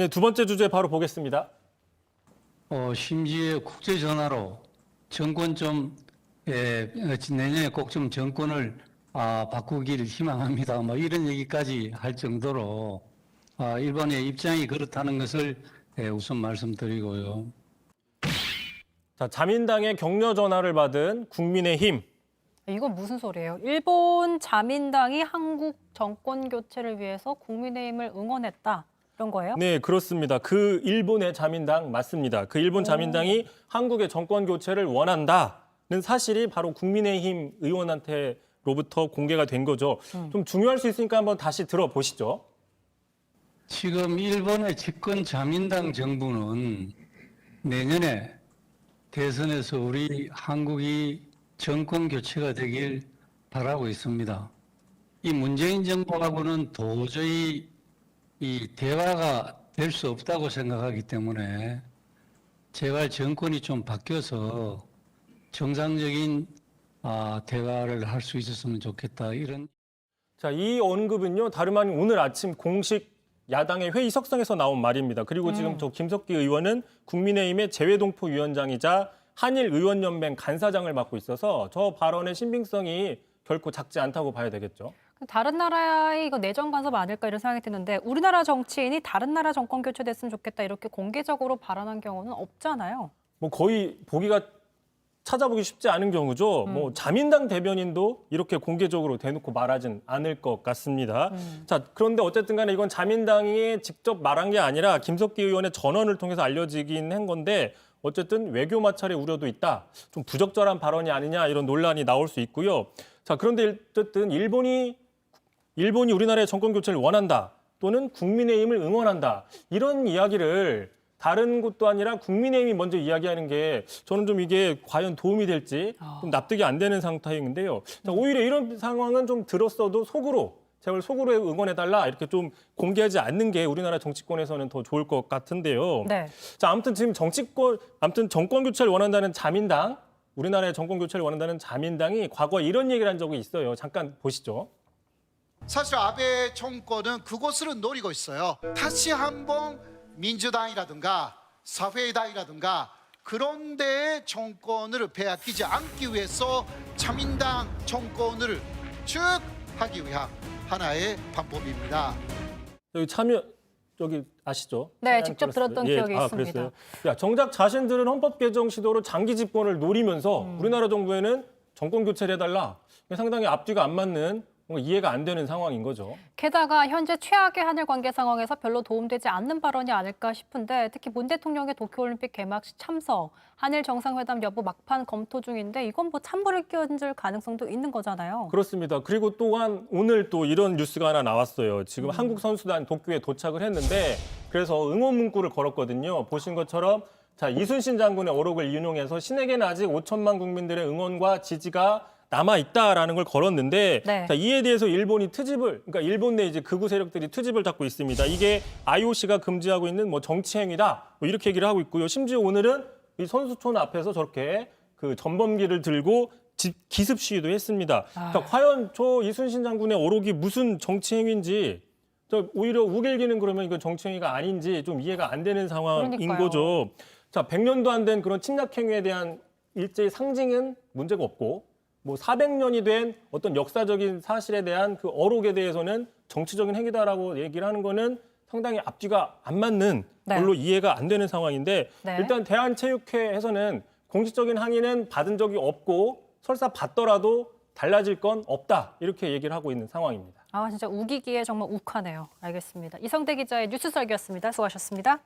네, 두 번째 주제 바로 보겠습니다. 심지어 국제 전화로 정권 내년에 꼭 좀 정권을 바꾸기를 희망합니다. 뭐 이런 얘기까지 할 정도로 일본의 입장이 그렇다는 것을 우선 말씀드리고요. 자, 자민당의 격려 전화를 받은 국민의힘. 이건 무슨 소리예요? 일본 자민당이 한국 정권 교체를 위해서 국민의힘을 응원했다. 이런 거예요? 네, 그렇습니다. 그 일본의 자민당 맞습니다. 그 일본 자민당이 한국의 정권 교체를 원한다는 사실이 바로 국민의힘 의원한테로부터 공개가 된 거죠. 좀 중요할 수 있으니까 한번 다시 들어보시죠. 지금 일본의 집권 자민당 정부는 내년에 대선에서 우리 한국이 정권 교체가 되길 바라고 있습니다. 이 문재인 정부하고는 도저히 이 대화가 될 수 없다고 생각하기 때문에 제발 정권이 좀 바뀌어서 정상적인 대화를 할 수 있었으면 좋겠다. 이런. 자, 이 언급은요, 다름 아닌 오늘 아침 공식 야당의 회의 석상에서 나온 말입니다. 그리고 지금 저 김석기 의원은 국민의힘의 재외동포위원장이자 한일의원연맹 간사장을 맡고 있어서 저 발언의 신빙성이 결코 작지 않다고 봐야 되겠죠. 다른 나라의 이거 내정 간섭 아닐까 이런 생각이 드는데 우리나라 정치인이 다른 나라 정권 교체됐으면 좋겠다 이렇게 공개적으로 발언한 경우는 없잖아요. 뭐 거의 찾아보기 쉽지 않은 경우죠. 뭐 자민당 대변인도 이렇게 공개적으로 대놓고 말하진 않을 것 같습니다. 자, 그런데 어쨌든 간에 이건 자민당이 직접 말한 게 아니라 김석기 의원의 전언을 통해서 알려지긴 한 건데 어쨌든 외교 마찰의 우려도 있다. 좀 부적절한 발언이 아니냐 이런 논란이 나올 수 있고요. 자, 그런데 어쨌든 일본이 우리나라의 정권 교체를 원한다. 또는 국민의힘을 응원한다. 이런 이야기를 다른 곳도 아니라 국민의힘이 먼저 이야기하는 게 저는 좀 이게 과연 도움이 될지 좀 납득이 안 되는 상태인데요. 자, 오히려 이런 상황은 좀 들었어도 제발 속으로 응원해달라 이렇게 좀 공개하지 않는 게 우리나라 정치권에서는 더 좋을 것 같은데요. 네. 자, 아무튼 지금 정권 교체를 원한다는 자민당, 우리나라의 정권 교체를 원한다는 자민당이 과거에 이런 얘기를 한 적이 있어요. 잠깐 보시죠. 사실 아베 정권은 그것을 노리고 있어요. 다시 한번 민주당이라든가 사회당이라든가 그런 데에 정권을 빼앗기지 않기 위해서 자민당 정권을 쭉 하기 위한 하나의 방법입니다. 여기 아시죠? 네, 직접 들었던 기억이 있습니다. 그랬어요. 야, 정작 자신들은 헌법 개정 시도로 장기 집권을 노리면서 우리나라 정부에는 정권 교체를 해달라. 상당히 앞뒤가 안 맞는 뭔가 이해가 안 되는 상황인 거죠. 게다가 현재 최악의 한일 관계 상황에서 별로 도움되지 않는 발언이 아닐까 싶은데 특히 문 대통령의 도쿄올림픽 개막식 참석, 한일 정상회담 여부 막판 검토 중인데 이건 뭐 찬물을 끼얹을 가능성도 있는 거잖아요. 그렇습니다. 그리고 또한 오늘 또 이런 뉴스가 하나 나왔어요. 지금 한국 선수단 도쿄에 도착을 했는데 그래서 응원 문구를 걸었거든요. 보신 것처럼 자, 이순신 장군의 어록을 인용해서 신에게는 아직 5천만 국민들의 응원과 지지가 남아있다라는 걸 걸었는데 네. 자, 이에 대해서 일본이 그러니까 일본 내 이제 극우 세력들이 트집을 잡고 있습니다. 이게 IOC가 금지하고 있는 뭐 정치행위다 뭐 이렇게 얘기를 하고 있고요. 심지어 오늘은 이 선수촌 앞에서 저렇게 그 전범기를 들고 기습 시위도 했습니다. 그러니까 과연 저 이순신 장군의 어록이 무슨 정치행위인지 오히려 우길기는 그러면 이건 정치행위가 아닌지 좀 이해가 안 되는 상황인 그러니까요. 거죠. 자, 100년도 안 된 그런 침략행위에 대한 일제의 상징은 문제가 없고 뭐 400년이 된 어떤 역사적인 사실에 대한 그 어록에 대해서는 정치적인 행위다라고 얘기를 하는 거는 상당히 앞뒤가 안 맞는 별로 이해가 안 되는 상황인데 네. 일단 대한체육회에서는 공식적인 항의는 받은 적이 없고 설사 받더라도 달라질 건 없다 이렇게 얘기를 하고 있는 상황입니다. 진짜 우기기에 정말 욱하네요. 알겠습니다. 이성대 기자의 뉴스 설계였습니다. 수고하셨습니다.